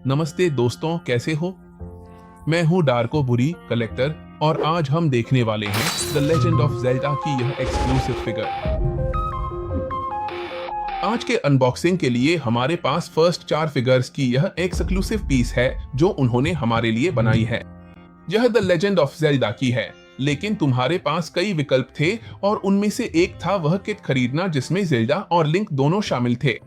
नमस्ते दोस्तों, कैसे हो? मैं हूँ डार्को बुरी कलेक्टर और आज हम देखने वाले हैं द लेजेंड ऑफ ज़ेल्डा की यह एक्सक्लूसिव फिगर। आज के अनबॉक्सिंग के लिए हमारे पास फर्स्ट 4 फिगर्स की यह एक्सक्लूसिव पीस है जो उन्होंने हमारे लिए बनाई है। यह द लेजेंड ऑफ ज़ेल्डा की है, लेकिन तुम्हारे पास कई विकल्प थे और उनमें से एक था वह किट खरीदना जिसमें ज़ेल्डा और लिंक दोनों शामिल थे।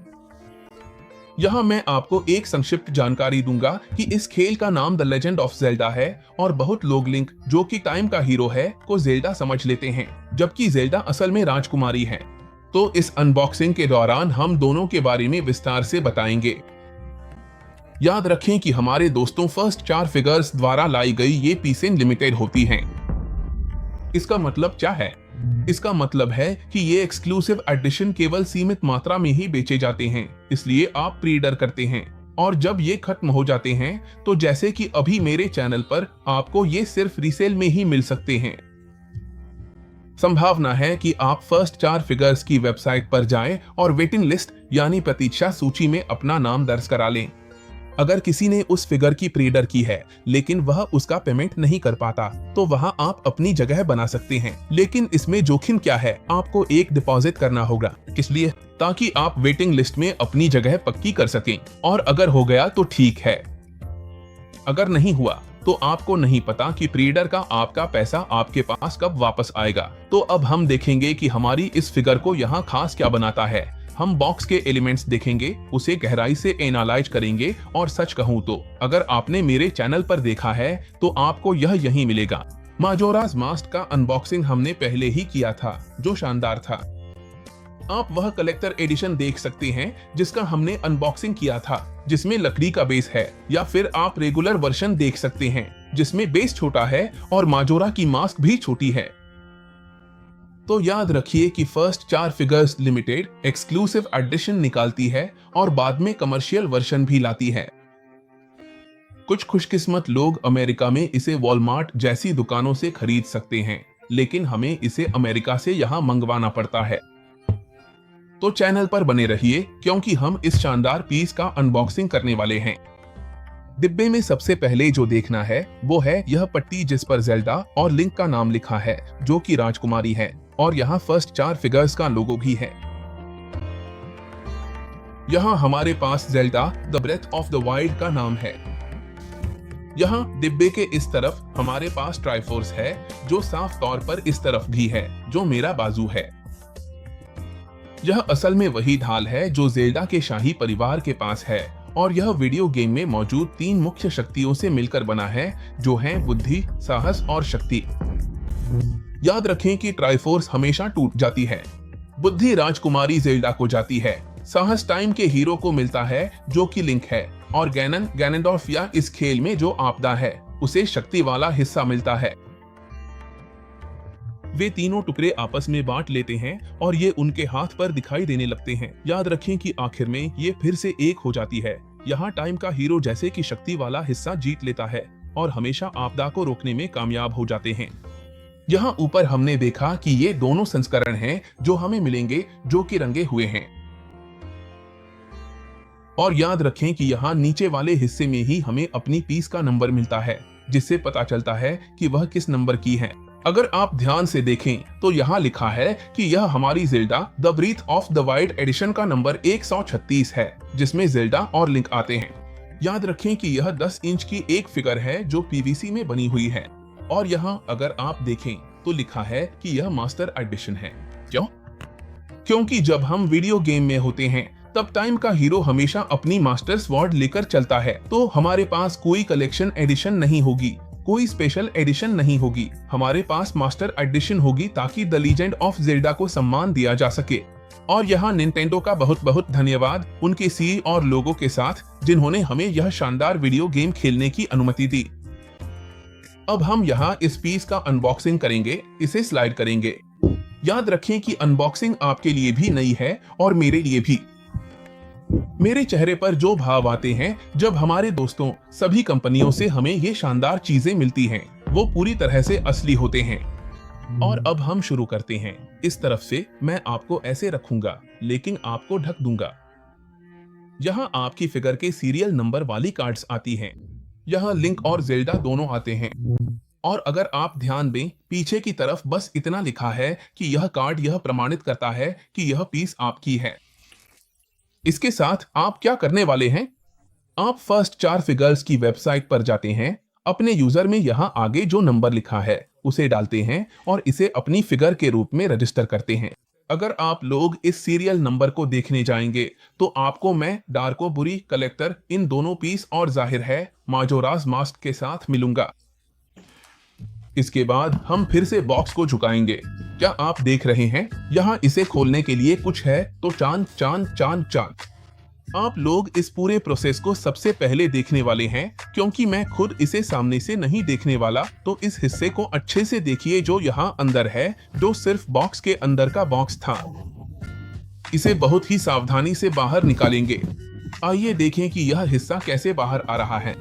यहाँ मैं आपको एक संक्षिप्त जानकारी दूंगा कि इस खेल का नाम द लेजेंड ऑफ ज़ेल्डा है और बहुत लोग लिंक, जो कि टाइम का हीरो है, को ज़ेल्डा समझ लेते हैं, जबकि ज़ेल्डा असल में राजकुमारी है। तो इस अनबॉक्सिंग के दौरान हम दोनों के बारे में विस्तार से बताएंगे। याद रखें कि हमारे दोस्तों फर्स्ट 4 फिगर्स द्वारा लाई गई ये पीसें लिमिटेड होती हैं। इसका मतलब क्या है? इसका मतलब है कि ये एक्सक्लूसिव एडिशन केवल सीमित मात्रा में ही बेचे जाते हैं, इसलिए आप प्री ऑर्डर करते हैं और जब ये खत्म हो जाते हैं तो जैसे कि अभी मेरे चैनल पर आपको ये सिर्फ रीसेल में ही मिल सकते हैं। संभावना है कि आप फर्स्ट 4 फिगर्स की वेबसाइट पर जाएं और वेटिंग लिस्ट यानी प्रतीक्षा सूची में अपना नाम दर्ज करा लें। अगर किसी ने उस फिगर की प्री ऑर्डर की है लेकिन वह उसका पेमेंट नहीं कर पाता तो वहां आप अपनी जगह बना सकते हैं, लेकिन इसमें जोखिम क्या है? आपको एक डिपॉजिट करना होगा। किस लिए? ताकि आप वेटिंग लिस्ट में अपनी जगह पक्की कर सकें, और अगर हो गया तो ठीक है, अगर नहीं हुआ तो आपको नहीं पता कि प्री ऑर्डर का आपका पैसा आपके पास कब वापस आएगा। तो अब हम देखेंगे कि हमारी इस फिगर को यहाँ खास क्या बनाता है। हम बॉक्स के एलिमेंट्स देखेंगे, उसे गहराई से एनालाइज करेंगे और सच कहूँ तो अगर आपने मेरे चैनल पर देखा है तो आपको यह यहीं मिलेगा। माजोरास मास्क का अनबॉक्सिंग हमने पहले ही किया था, जो शानदार था। आप वह कलेक्टर एडिशन देख सकते हैं जिसका हमने अनबॉक्सिंग किया था, जिसमें लकड़ी का बेस है, या फिर आप रेगुलर वर्जन देख सकते हैं जिसमें बेस छोटा है और माजोरा की मास्क भी छोटी है। तो याद रखिए कि First 4 Figures limited exclusive edition निकालती है और बाद में कमर्शियल वर्जन भी लाती है। कुछ खुशकिस्मत लोग अमेरिका में इसे वॉलमार्ट जैसी दुकानों से खरीद सकते हैं, लेकिन हमें इसे अमेरिका से यहाँ मंगवाना पड़ता है। तो चैनल पर बने रहिए क्योंकि हम इस शानदार पीस का अनबॉक्सिंग करने वाले हैं। डिब्बे में सबसे पहले जो देखना है वो है यह पट्टी जिस पर ज़ेल्डा और लिंक का नाम लिखा है, जो कि राजकुमारी है, और यहाँ फर्स्ट 4 फिगर्स का लोगो भी है। यहाँ हमारे पास Zelda the breath of the wild का नाम है। यहाँ डिब्बे के इस तरफ हमारे पास ट्राइफोर्स है, जो साफ तौर पर इस तरफ भी है, जो मेरा बाजू है। यह असल में वही ढाल है जो ज़ेल्डा के शाही परिवार के पास है, और यह वीडियो गेम में मौजूद 3 मुख्य शक्तियों से मिलकर बना है, जो हैं बुद्धि, साहस और शक्ति। याद रखें कि ट्राइफोर्स हमेशा टूट जाती है। बुद्धि राजकुमारी ज़ेल्डा को जाती है, साहस टाइम के हीरो को मिलता है जो कि लिंक है, और गैनोडॉर्फ या इस खेल में जो आपदा है उसे शक्ति वाला हिस्सा मिलता है। वे तीनों टुकड़े आपस में बांट लेते हैं और ये उनके हाथ पर दिखाई देने लगते हैं। याद रखें कि आखिर में ये फिर से एक हो जाती है। यहाँ टाइम का हीरो जैसे कि शक्ति वाला हिस्सा जीत लेता है और हमेशा आपदा को रोकने में कामयाब हो जाते हैं। यहाँ ऊपर हमने देखा कि ये दोनों संस्करण हैं जो हमें मिलेंगे, जो कि रंगे हुए हैं। और याद रखें कि यहाँ नीचे वाले हिस्से में ही हमें अपनी पीस का नंबर मिलता है, जिससे पता चलता है कि वह किस नंबर की है। अगर आप ध्यान से देखें तो यहाँ लिखा है कि यह हमारी Zelda the Breath of the Wild edition का नंबर 136 है, जिसमें ज़ेल्डा और लिंक आते हैं। याद रखें कि यह 10 इंच की एक फिगर है जो पीवीसी में बनी हुई है, और यहाँ अगर आप देखें तो लिखा है कि यह मास्टर एडिशन है। क्यों? क्योंकि जब हम वीडियो गेम में होते हैं तब टाइम का हीरो हमेशा अपनी मास्टर स्वॉर्ड लेकर चलता है, तो हमारे पास कोई कलेक्शन एडिशन नहीं होगी, कोई स्पेशल एडिशन नहीं होगी। हमारे पास मास्टर एडिशन होगी ताकि द लीजेंड ऑफ ज़ेल्डा को सम्मान दिया जा सके। और यहाँ निंटेंडो का बहुत बहुत धन्यवाद उनके सी और लोगों के साथ, जिन्होंने हमें यह शानदार वीडियो गेम खेलने की अनुमति दी। अब हम यहाँ इस पीस का अनबॉक्सिंग करेंगे, इसे स्लाइड करेंगे। याद रखें कि अनबॉक्सिंग आपके लिए भी नई है और मेरे लिए भी। मेरे चेहरे पर जो भाव आते हैं जब हमारे दोस्तों सभी कंपनियों से हमें ये शानदार चीजें मिलती हैं, वो पूरी तरह से असली होते हैं। और अब हम शुरू करते हैं। इस तरफ से मैं आपको ऐसे रखूंगा, लेकिन आपको ढक दूंगा। यहाँ आपकी फिगर के सीरियल नंबर वाली कार्ड्स आती हैं। यहाँ लिंक और जेल्डा दोनों आते हैं। और अगर आप ध्यान दें, पीछे की तरफ बस इतना लिखा है कि यह कार्ड यह प्रमाणित करता है कि यह पीस आपकी है। इसके साथ आप क्या करने वाले हैं? आप फर्स्ट 4 फिगर्स की वेबसाइट पर जाते हैं, अपने यूजर में यहाँ आगे जो नंबर लिखा है उसे डालते हैं और इसे अपनी फिगर के रूप में रजिस्टर करते हैं। अगर आप लोग इस सीरियल नंबर को देखने जाएंगे तो आपको मैं डार्को बुरी कलेक्टर इन दोनों पीस और जाहिर है माजोरास मास्क के साथ मिलूंगा। इसके बाद हम फिर से बॉक्स को झुकाएंगे। क्या आप देख रहे हैं? यहाँ इसे खोलने के लिए कुछ है तो चांद चांद चांद चांद। आप लोग इस पूरे प्रोसेस को सबसे पहले देखने वाले हैं, क्योंकि मैं खुद इसे सामने से नहीं देखने वाला। तो इस हिस्से को अच्छे से देखिए जो यहाँ अंदर है, जो सिर्फ बॉक्स के अंदर का बॉक्स था। इसे बहुत ही सावधानी से बाहर निकालेंगे। आइए देखें कि यह हिस्सा कैसे बाहर आ रहा है।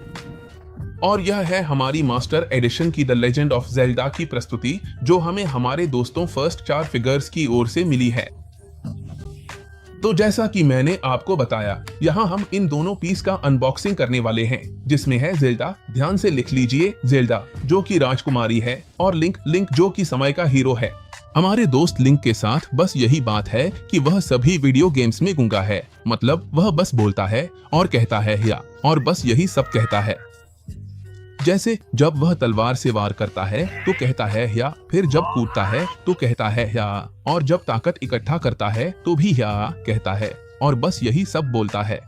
और यह है हमारी मास्टर एडिशन की द लेजेंड ऑफ जेल्डा की प्रस्तुति, जो हमें हमारे दोस्तों फर्स्ट 4 फिगर्स की ओर से मिली है। तो जैसा कि मैंने आपको बताया, यहाँ हम इन दोनों पीस का अनबॉक्सिंग करने वाले हैं, जिसमें है जेल्डा, ध्यान से लिख लीजिए जेल्डा, जो कि राजकुमारी है, और लिंक जो कि समय का हीरो है। हमारे दोस्त लिंक के साथ बस यही बात है कि वह सभी वीडियो गेम्स में गूंगा है, मतलब वह बस बोलता है और कहता है या, और बस यही सब कहता है। जैसे जब वह तलवार से वार करता है तो कहता है या, फिर जब कूदता है तो कहता है या, और जब ताकत इकट्ठा करता है तो भी या कहता है, और बस यही सब बोलता है।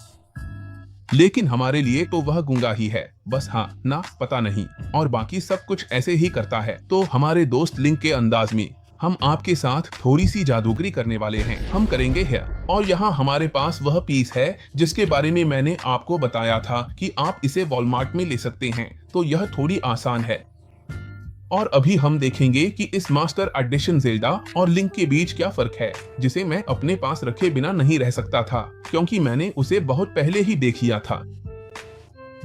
लेकिन हमारे लिए तो वह गूंगा ही है, बस हाँ ना पता नहीं, और बाकी सब कुछ ऐसे ही करता है। तो हमारे दोस्त लिंक के अंदाज में हम आपके साथ थोड़ी सी जादूगरी करने वाले हैं। हम करेंगे है, और यहाँ हमारे पास वह पीस है जिसके बारे में मैंने आपको बताया था कि आप इसे वॉलमार्ट में ले सकते हैं। तो यह थोड़ी आसान है। और अभी हम देखेंगे कि इस मास्टर एडिशन जेल्डा और लिंक के बीच क्या फर्क है, जिसे मैं अपने पास रखे बिना नहीं रह सकता था, क्योंकि मैंने उसे बहुत पहले ही देख लिया था।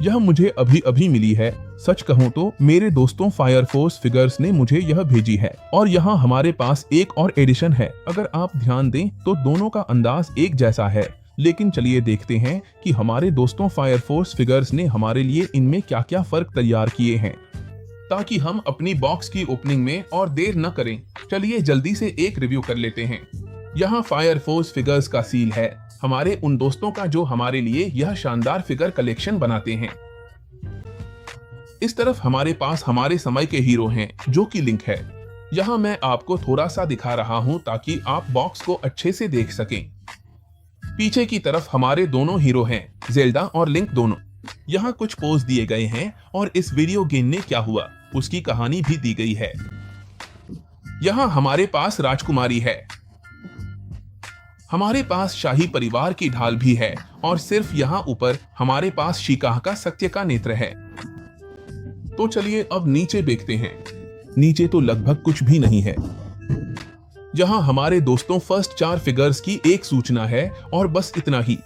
यह मुझे अभी अभी मिली है। सच कहूं तो मेरे दोस्तों फायर फोर्स फिगर्स ने मुझे यह भेजी है, और यहाँ हमारे पास एक और एडिशन है। अगर आप ध्यान दें तो दोनों का अंदाज एक जैसा है, लेकिन चलिए देखते हैं कि हमारे दोस्तों फायर फोर्स फिगर्स ने हमारे लिए इनमें क्या क्या फर्क तैयार किए हैं, ताकि हम अपनी बॉक्स की ओपनिंग में और देर न करें। चलिए जल्दी से एक रिव्यू कर लेते हैं। यहाँ फायर फोर्स फिगर्स का सील है, हमारे उन दोस्तों का जो हमारे लिए यह शानदार फिगर कलेक्शन बनाते हैं। इस तरफ हमारे पास हमारे समय के हीरो हैं, जो कि लिंक है। यहाँ मैं आपको थोड़ा सा दिखा रहा हूँ ताकि आप बॉक्स को अच्छे से देख सकें। पीछे की तरफ हमारे दोनों हीरो हैं, जेल्डा और लिंक दोनों। यहाँ कुछ पोज दिए गए हैं और इस वीडियो गेम में क्या हुआ उसकी कहानी भी दी गई है। यहाँ हमारे पास राजकुमारी है, हमारे पास शाही परिवार की ढाल भी है, और सिर्फ यहाँ ऊपर हमारे पास शिकाह का सत्य का नेत्र है। तो चलिए अब नीचे देखते हैं। नीचे तो लगभग कुछ भी नहीं है। यहाँ हमारे दोस्तों फर्स्ट 4 फिगर्स की एक सूचना है, और बस इतना ही।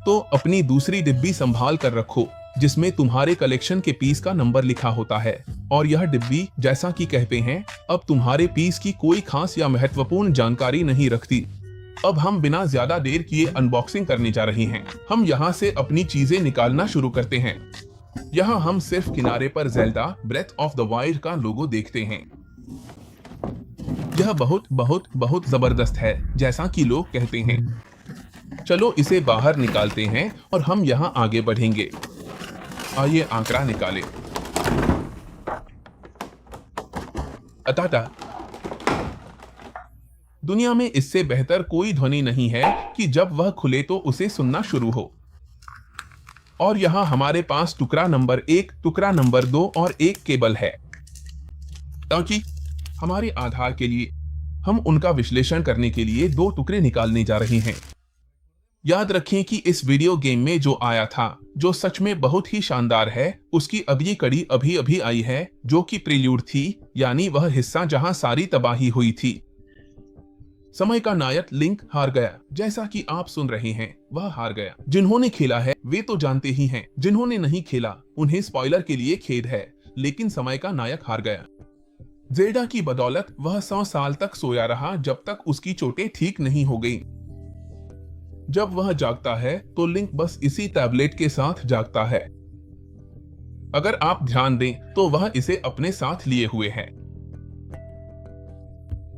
तो अपनी दूसरी डिब्बी संभाल कर रखो, जिसमें तुम्हारे कलेक्शन के पीस का नंबर लिखा होता है। और यह डिब्बी, जैसा कि कहते हैं, अब तुम्हारे पीस की कोई खास या महत्वपूर्ण जानकारी नहीं रखती। अब हम बिना ज्यादा देर किए अनबॉक्सिंग करने जा रहे हैं। हम यहाँ से अपनी चीजें निकालना शुरू करते हैं। यहाँ हम सिर्फ किनारे पर Zelda Breath of the wild का लोगो देखते हैं। यह बहुत बहुत बहुत जबरदस्त है, जैसा कि लोग कहते हैं। चलो इसे बाहर निकालते हैं और हम यहाँ आगे बढ़ेंगे। आइए आंकड़ा निकालें। अटाटा। दुनिया में इससे बेहतर कोई ध्वनि नहीं है कि जब वह खुले तो उसे सुनना शुरू हो। और यहाँ हमारे पास टुकड़ा नंबर 1, टुकड़ा नंबर 2 और एक केबल है, ताकि हमारे आधार के लिए हम उनका विश्लेषण करने के लिए 2 टुकड़े निकालने जा रहे हैं। याद रखें कि इस वीडियो गेम में जो आया था, जो सच में बहुत ही शानदार है, उसकी अगली कड़ी अभी अभी आई है, जो कि प्रील्यूड थी, यानी वह हिस्सा जहां सारी तबाही हुई थी। समय का नायक लिंक हार गया। जैसा कि आप सुन रहे हैं, वह हार गया। जिन्होंने खेला है वे तो जानते ही हैं, जिन्होंने नहीं खेला उन्हें स्पॉइलर के लिए खेद है, लेकिन समय का नायक हार गया। जेल्डा की बदौलत वह 100 साल तक सोया रहा, जब तक उसकी चोटें ठीक नहीं हो गईं। जब वह जागता है तो लिंक बस इसी टैबलेट के साथ जागता है। अगर आप ध्यान दें तो वह इसे अपने साथ लिए हुए है।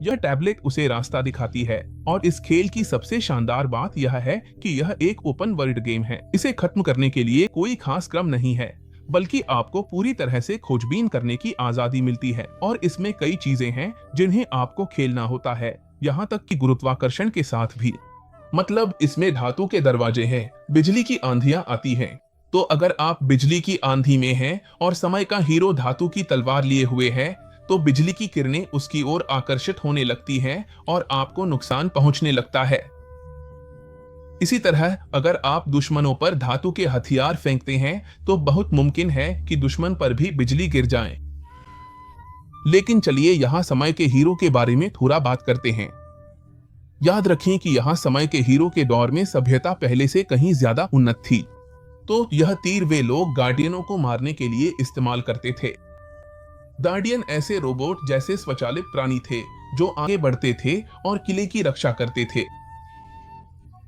यह टैबलेट उसे रास्ता दिखाती है और इस खेल की सबसे शानदार बात यह है कि यह एक ओपन वर्ल्ड गेम है। इसे खत्म करने के लिए कोई खास क्रम नहीं है, बल्कि आपको पूरी तरह से खोजबीन करने की आजादी मिलती है और इसमें कई चीजें हैं जिन्हें आपको खेलना होता है, यहाँ तक कि गुरुत्वाकर्षण के साथ भी। मतलब इसमें धातु के दरवाजे हैं, बिजली की आंधियां आती हैं। तो अगर आप बिजली की आंधी में हैं और समय का हीरो धातु की तलवार लिए हुए है, तो बिजली की किरणें उसकी ओर आकर्षित होने लगती हैं और आपको नुकसान पहुंचने लगता है। इसी तरह अगर आप दुश्मनों पर धातु के हथियार फेंकते हैं तो बहुत मुमकिन है कि दुश्मन पर भी बिजली गिर जाए। लेकिन चलिए यहाँ समय के हीरो के बारे में थोड़ा बात करते हैं। याद रखें कि यहाँ समय के हीरो के दौर में सभ्यता पहले से कहीं ज्यादा उन्नत थी। तो यह तीर वे लोग गार्डियनों को मारने के लिए इस्तेमाल करते थे। गार्डियन ऐसे रोबोट जैसे स्वचालित प्राणी थे जो आगे बढ़ते थे और किले की रक्षा करते थे।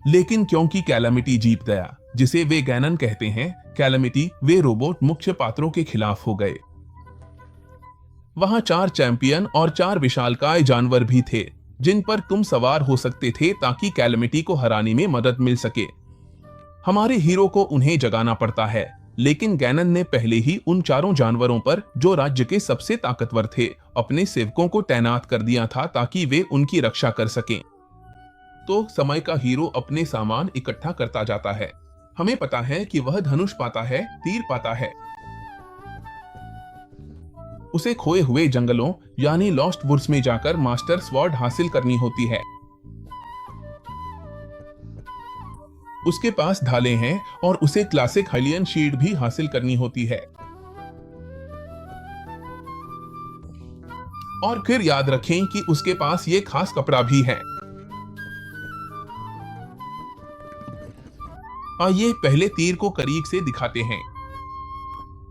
लेकिन क्योंकि कैलामिटी जीत गया, जिसे वे गैनन कहते हैं, कैलामिटी वे रोबोट मुख्य पात्रों के खिलाफ हो गए। वहां 4 चैंपियन और 4 विशालकाय जानवर भी थे जिन पर तुम सवार हो सकते थे ताकि कैलामिटी को हराने में मदद मिल सके। हमारे हीरो को उन्हें जगाना पड़ता है, लेकिन गैनन ने पहले ही उन 4 जानवरों पर, जो राज्य के सबसे ताकतवर थे, अपने सेवकों को तैनात कर दिया था ताकि वे उनकी रक्षा कर सकें। तो समय का हीरो अपने सामान इकट्ठा करता जाता है। हमें पता है कि वह धनुष पाता है, तीर पाता है। उसे खोए हुए जंगलों यानी लॉस्ट वुड्स में जाकर मास्टर स्वॉर्ड हासिल करनी होती है। उसके पास ढालें हैं और उसे क्लासिक हाइलियन शील्ड भी हासिल करनी होती है। और फिर याद रखें कि उसके पास ये खास कपड़ा भी है। आइए पहले तीर को करीब से दिखाते हैं।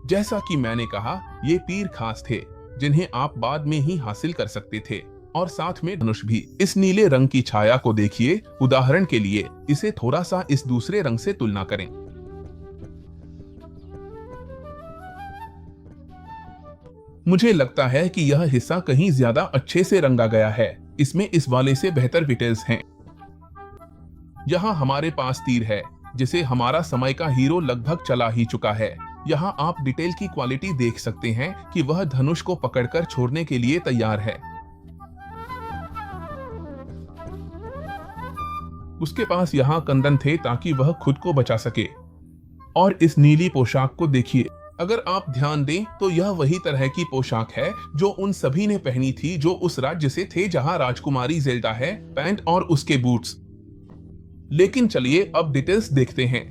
जैसा कि मैंने कहा, ये तीर खास थे जिन्हें आप बाद में ही हासिल कर सकते थे, और साथ में धनुष भी। इस नीले रंग की छाया को देखिए। उदाहरण के लिए इसे थोड़ा सा इस दूसरे रंग से तुलना करें। मुझे लगता है कि यह हिस्सा कहीं ज्यादा अच्छे से रंगा गया है। इसमें इस वाले से बेहतर डिटेल्स हैं। यहाँ हमारे पास तीर है जिसे हमारा समय का हीरो लगभग चला ही चुका है। यहाँ आप डिटेल की क्वालिटी देख सकते हैं कि वह धनुष को पकड़कर छोड़ने के लिए तैयार है। उसके पास यहाँ कंदन थे ताकि वह खुद को बचा सके। और इस नीली पोशाक को देखिए। अगर आप ध्यान दें तो यह वही तरह की पोशाक है जो उन सभी ने पहनी थी जो उस राज्य से थे जहां राजकुमारी ज़ेल्डा है, पैंट और उसके बूट्स। लेकिन चलिए अब डिटेल्स देखते हैं।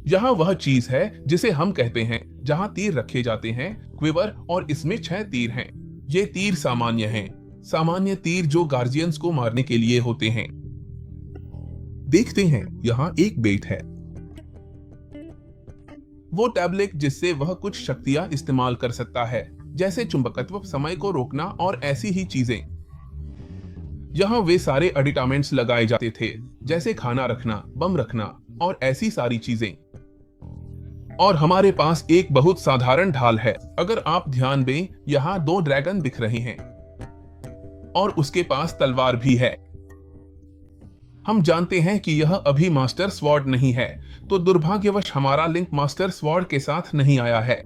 यहाँ वह चीज है जिसे हम कहते हैं जहां तीर रखे जाते हैं, क्विवर, और इसमें 6 तीर हैं। ये तीर सामान्य हैं, सामान्य तीर जो गार्जियंस को मारने के लिए होते हैं। देखते हैं, यहाँ एक बेट है, वो टैबलेट जिससे वह कुछ शक्तियां इस्तेमाल कर सकता है, जैसे चुंबकत्व, समय को रोकना और ऐसी ही चीजें। यहाँ वे सारे एडिटामेंट्स लगाए जाते थे, जैसे खाना रखना, बम रखना और ऐसी सारी चीजें। और हमारे पास एक बहुत साधारण ढाल है। अगर आप ध्यान दें, यहाँ 2 ड्रैगन दिख रहे हैं और उसके पास तलवार भी है। हम जानते हैं कि यह अभी मास्टर स्वॉर्ड नहीं है, तो दुर्भाग्यवश हमारा लिंक मास्टर स्वॉर्ड के साथ नहीं आया है।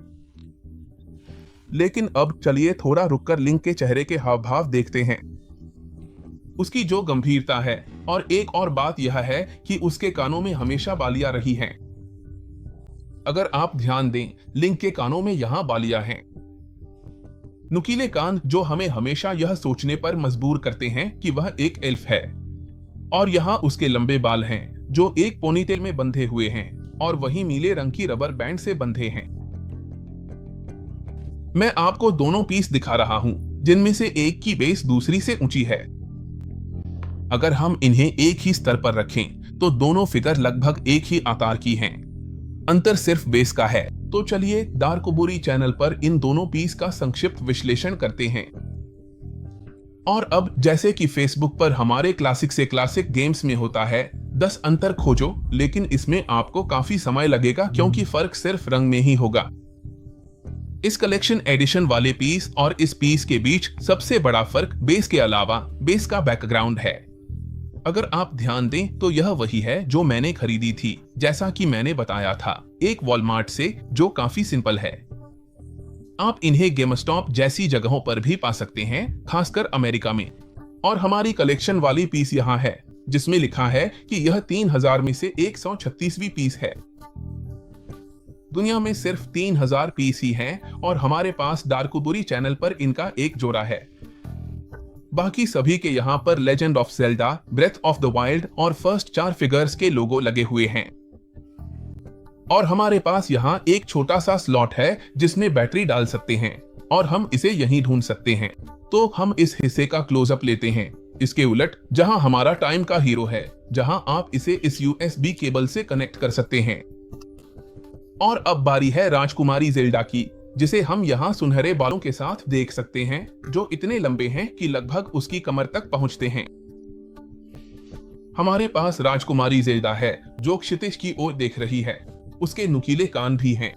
लेकिन अब चलिए थोड़ा रुककर लिंक के चेहरे के हाव भाव देखते हैं। उसकी जो गंभीरता है, और एक और बात यह है कि उसके कानों में हमेशा बालियां रही हैं। अगर आप ध्यान दें, लिंक के कानों में यहां बालियां हैं। नुकीले कान जो हमें हमेशा यह सोचने पर मजबूर करते हैं कि वह एक एल्फ है। और यहाँ उसके लंबे बाल हैं जो एक पोनीटेल में बंधे हुए हैं और वही नीले रंग की रबर बैंड से बंधे हैं। मैं आपको दोनों पीस दिखा रहा हूं जिनमें से एक की बेस दूसरी से ऊंची है। अगर हम इन्हें एक ही स्तर पर रखें तो दोनों फिगर लगभग एक ही आकार की हैं। अंतर सिर्फ बेस का है। तो चलिए डार्कबुरी चैनल पर इन दोनों पीस का संक्षिप्त विश्लेषण करते हैं। और अब जैसे कि फेसबुक पर हमारे क्लासिक से क्लासिक गेम्स में होता है, 10 अंतर खोजो, लेकिन इसमें आपको काफी समय लगेगा क्योंकि फर्क सिर्फ रंग में ही होगा। इस कलेक्शन एडिशन वाले पीस और इस पीस के बीच सबसे बड़ा फर्क बेस के अलावा बेस का बैकग्राउंड है। अगर आप ध्यान दें तो यह वही है जो मैंने खरीदी थी, जैसा कि मैंने बताया था, एक वॉलमार्ट से, जो काफी सिंपल है। आप इन्हें गेमस्टॉप जैसी जगहों पर भी पा सकते हैं, खासकर अमेरिका में। और हमारी कलेक्शन वाली पीस यहाँ है, जिसमें लिखा है कि यह 3000 में से 136वीं पीस है। दुनिया में सिर्फ 3000 पीस ही हैं और हमारे पास डार्कुबुरी चैनल पर इनका एक जोड़ा है। बाकी सभी के यहाँ पर Legend of Zelda, Breath of the Wild और फर्स्ट 4 फिगर्स के लोगो लगे हुए हैं। और हमारे पास यहाँ एक छोटा सा स्लॉट है जिसमें बैटरी डाल सकते हैं और हम इसे यहीं ढूंढ सकते हैं। तो हम इस हिस्से का क्लोजअप लेते हैं। इसके उलट जहां हमारा टाइम का हीरो है, जहां आप इसे इस USB केबल से कनेक्ट कर सकते हैं। और अब बारी है राजकुमारी ज़ेल्डा की, जिसे हम यहाँ सुनहरे बालों के साथ देख सकते हैं, जो इतने लंबे हैं कि लगभग उसकी कमर तक पहुंचते हैं। हमारे पास राजकुमारी ज़ेल्डा है जो क्षितिज की ओर देख रही है। उसके नुकीले कान भी हैं।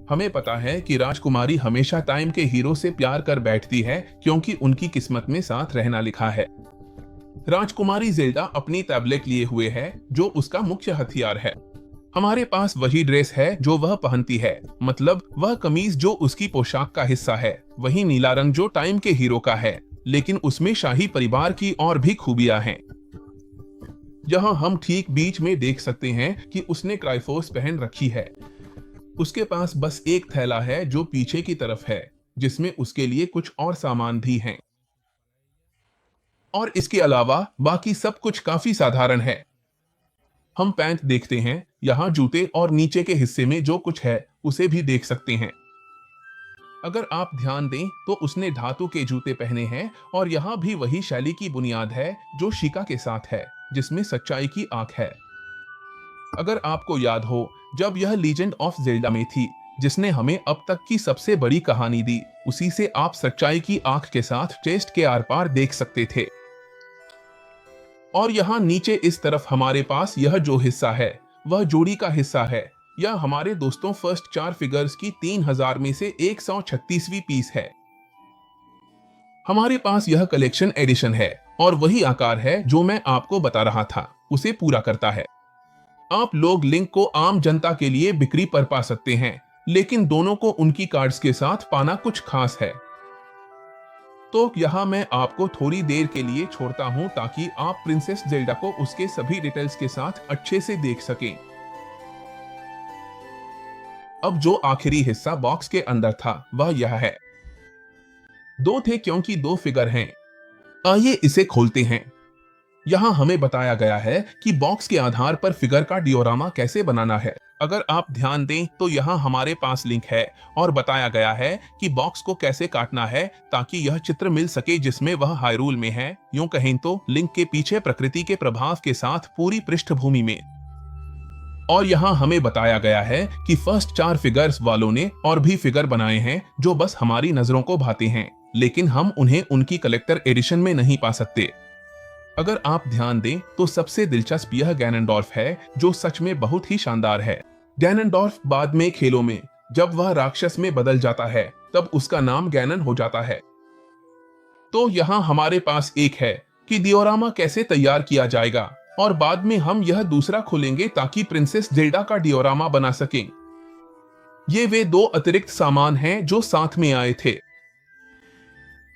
हमें पता है कि राजकुमारी हमेशा टाइम के हीरो से प्यार कर बैठती है क्योंकि उनकी किस्मत में साथ रहना लिखा है। राजकुमारी ज़ेल्डा अपनी टैबलेट लिए हुए है, जो उसका मुख्य हथियार है। हमारे पास वही ड्रेस है जो वह पहनती है, मतलब वह कमीज जो उसकी पोशाक का हिस्सा है, वही नीला रंग जो टाइम के हीरो का है, लेकिन उसमें शाही परिवार की और भी खूबियां हैं। यहाँ हम ठीक बीच में देख सकते हैं कि उसने क्राइफोर्स पहन रखी है। उसके पास बस एक थैला है जो पीछे की तरफ है, जिसमें उसके लिए कुछ और सामान भी हैं। और इसके अलावा बाकी सब कुछ काफी साधारण है। हम पैंट देखते हैं, यहाँ जूते और नीचे के हिस्से में जो कुछ है उसे भी देख सकते हैं। अगर आप ध्यान दें तो उसने धातु के जूते पहने हैं और यहाँ भी वही शैली की बुनियाद है जो शिका के साथ है, जिसमें सच्चाई की आंख है। अगर आपको याद हो, जब यह लीजेंड ऑफ ज़ेल्डा में थी, जिसने हमें अब तक की सबसे बड़ी कहानी दी, उसी से आप सच्चाई की आंख के साथ चेस्ट के आर पार देख सकते थे। और यहाँ नीचे इस तरफ हमारे पास यह जो हिस्सा है वह जोड़ी का हिस्सा है। यह हमारे दोस्तों फर्स्ट 4 फिगर्स की 3000 में से 136वीं पीस है। हमारे पास यह कलेक्शन एडिशन है और वही आकार है जो मैं आपको बता रहा था, उसे पूरा करता है। आप लोग लिंक को आम जनता के लिए बिक्री पर पा सकते हैं, लेकिन दोनों को उनकी कार्ड्स के साथ पाना कुछ खास है। तो यहाँ मैं आपको थोड़ी देर के लिए छोड़ता हूँ ताकि आप प्रिंसेस ज़ेल्डा को उसके सभी डिटेल्स के साथ अच्छे से देख सकें। अब जो आखिरी हिस्सा बॉक्स के अंदर था वह यह है। 2 थे क्योंकि 2 फिगर हैं। आइए इसे खोलते हैं। यहाँ हमें बताया गया है कि बॉक्स के आधार पर फिगर का डिओरामा कैसे बनाना है। अगर आप ध्यान दें तो यहाँ हमारे पास लिंक है और बताया गया है कि बॉक्स को कैसे काटना है ताकि यह चित्र मिल सके जिसमें वह हायरूल में है। यूं कहें तो लिंक के पीछे प्रकृति के प्रभाव के साथ पूरी पृष्ठभूमि में। और यहाँ हमें बताया गया है कि फर्स्ट 4 फिगर्स वालों ने और भी फिगर बनाए हैं जो बस हमारी नजरों को भाते हैं, लेकिन हम उन्हें उनकी कलेक्टर एडिशन में नहीं पा सकते। अगर आप ध्यान दें तो सबसे दिलचस्प यह गैननडॉर्फ है, जो सच में बहुत ही शानदार है। गैननडॉर्फ बाद में खेलों में जब वह राक्षस में बदल जाता है तब उसका नाम गैनन हो जाता है। तो यहाँ हमारे पास एक है कि डिओरामा कैसे तैयार किया जाएगा और बाद में हम यह दूसरा खोलेंगे ताकि प्रिंसेस ज़ेल्डा का डिओरामा बना सकें। ये वे 2 अतिरिक्त सामान हैं जो साथ में आए थे।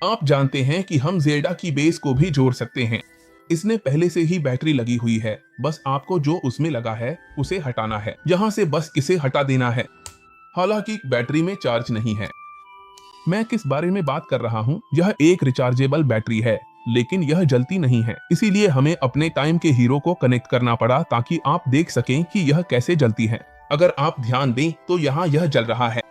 आप जानते हैं कि हम ज़ेल्डा की बेस को भी जोड़ सकते हैं। इसने पहले से ही बैटरी लगी हुई है, बस आपको जो उसमें लगा है उसे हटाना है। यहाँ से बस इसे हटा देना है। हालांकि बैटरी में चार्ज नहीं है। मैं किस बारे में बात कर रहा हूँ, यह एक रिचार्जेबल बैटरी है, लेकिन यह जलती नहीं है। इसीलिए हमें अपने टाइम के हीरो को कनेक्ट करना पड़ा ताकि आप देख सकें कि यह कैसे जलती है। अगर आप ध्यान दें तो यहाँ यह जल रहा है।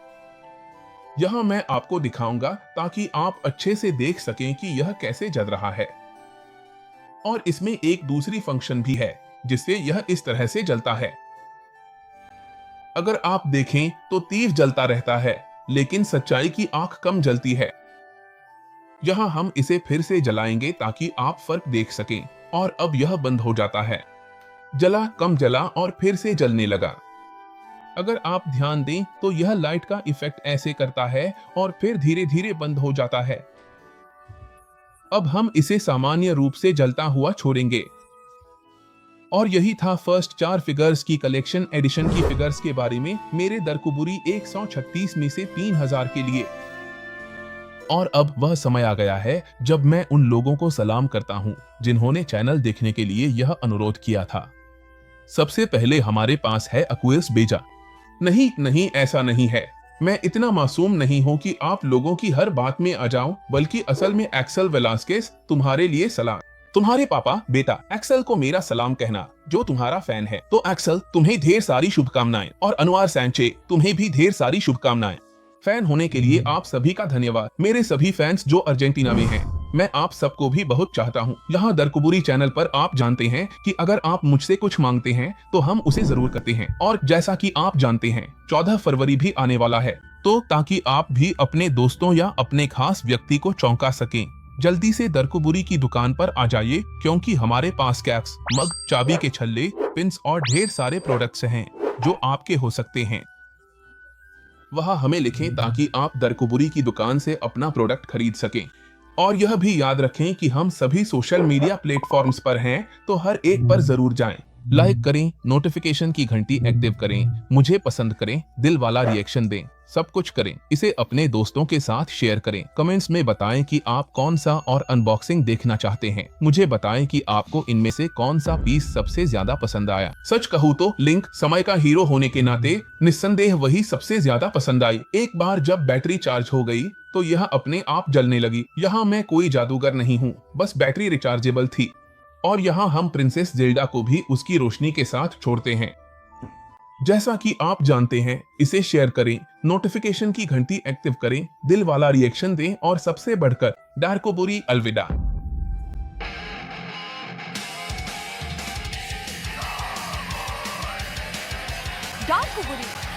यहाँ मैं आपको दिखाऊंगा ताकि आप अच्छे से देख सकें कि यह कैसे जल रहा है। और इसमें एक दूसरी फंक्शन भी है जिससे यह इस तरह से जलता है। अगर आप देखें तो तीर जलता रहता है, लेकिन सच्चाई की आंख कम जलती है। यहाँ हम इसे फिर से जलाएंगे ताकि आप फर्क देख सकें। और अब यह बंद हो जाता है। जला, कम जला और फिर से जलने लगा। अगर आप ध्यान दें तो यह लाइट का इफेक्ट ऐसे करता है और फिर धीरे धीरे बंद हो जाता है। अब हम इसे सामान्य रूप से जलता हुआ छोड़ेंगे। और यही था फर्स्ट 4 फिगर्स की कलेक्शन एडिशन की फिगर्स के बारे में मेरे दरकुबुरी 136 में से 3000 के लिए। और अब वह समय आ गया है जब मैं उन लोगों को सलाम करता हूं जिन्होंने चैनल देखने के लिए यह अनुरोध किया था। सबसे पहले हमारे पास है अक्विस बेजा। नहीं, ऐसा नहीं है। मैं इतना मासूम नहीं हूं कि आप लोगों की हर बात में आ जाऊं, बल्कि असल में एक्सेल वेलास्केस, तुम्हारे लिए सलाम। तुम्हारे पापा बेटा एक्सेल को मेरा सलाम कहना, जो तुम्हारा फैन है। तो एक्सेल, तुम्हें ढेर सारी शुभकामनाएं, और अनुआर सैंचे, तुम्हें भी ढेर सारी शुभकामनाएं। फैन होने के लिए आप सभी का धन्यवाद। मेरे सभी फैंस जो अर्जेंटीना में हैं, मैं आप सबको भी बहुत चाहता हूं। यहाँ दरकुबुरी चैनल पर आप जानते हैं कि अगर आप मुझसे कुछ मांगते हैं तो हम उसे जरूर करते हैं। और जैसा कि आप जानते हैं 14 फरवरी भी आने वाला है, तो ताकि आप भी अपने दोस्तों या अपने खास व्यक्ति को चौंका सकें, जल्दी से दरकुबुरी की दुकान पर आ जाइए, क्योंकि हमारे पास कैप्स, मग, चाबी के छल्ले, पिन्स और ढेर सारे प्रोडक्ट्स हैं जो आपके हो सकते हैं। वह हमें लिखें ताकि आप दरकुबुरी की दुकान से अपना प्रोडक्ट खरीद सकें। और यह भी याद रखें कि हम सभी सोशल मीडिया प्लेटफॉर्म्स पर हैं, तो हर एक पर जरूर जाएं, लाइक करें, नोटिफिकेशन की घंटी एक्टिव करें, मुझे पसंद करें, दिल वाला रिएक्शन दें, सब कुछ करें। इसे अपने दोस्तों के साथ शेयर करें। कमेंट्स में बताएं कि आप कौन सा और अनबॉक्सिंग देखना चाहते हैं। मुझे बताएं कि आपको इनमें से कौन सा पीस सबसे ज्यादा पसंद आया। सच कहूँ तो लिंक समय का हीरो होने के नाते निस्संदेह वही सबसे ज्यादा पसंद आई। एक बार जब बैटरी चार्ज हो गई तो यह अपने आप जलने लगी। यहाँ मैं कोई जादूगर नहीं हूँ, बस बैटरी रिचार्जेबल थी। और यहाँ हम प्रिंसेस जेल्डा को भी उसकी रोशनी के साथ छोड़ते हैं। जैसा कि आप जानते हैं, इसे शेयर करें, नोटिफिकेशन की घंटी एक्टिव करें, दिल वाला रिएक्शन दें, और सबसे बढ़कर दरकुबुरी अलविदा। दरकुबुरी।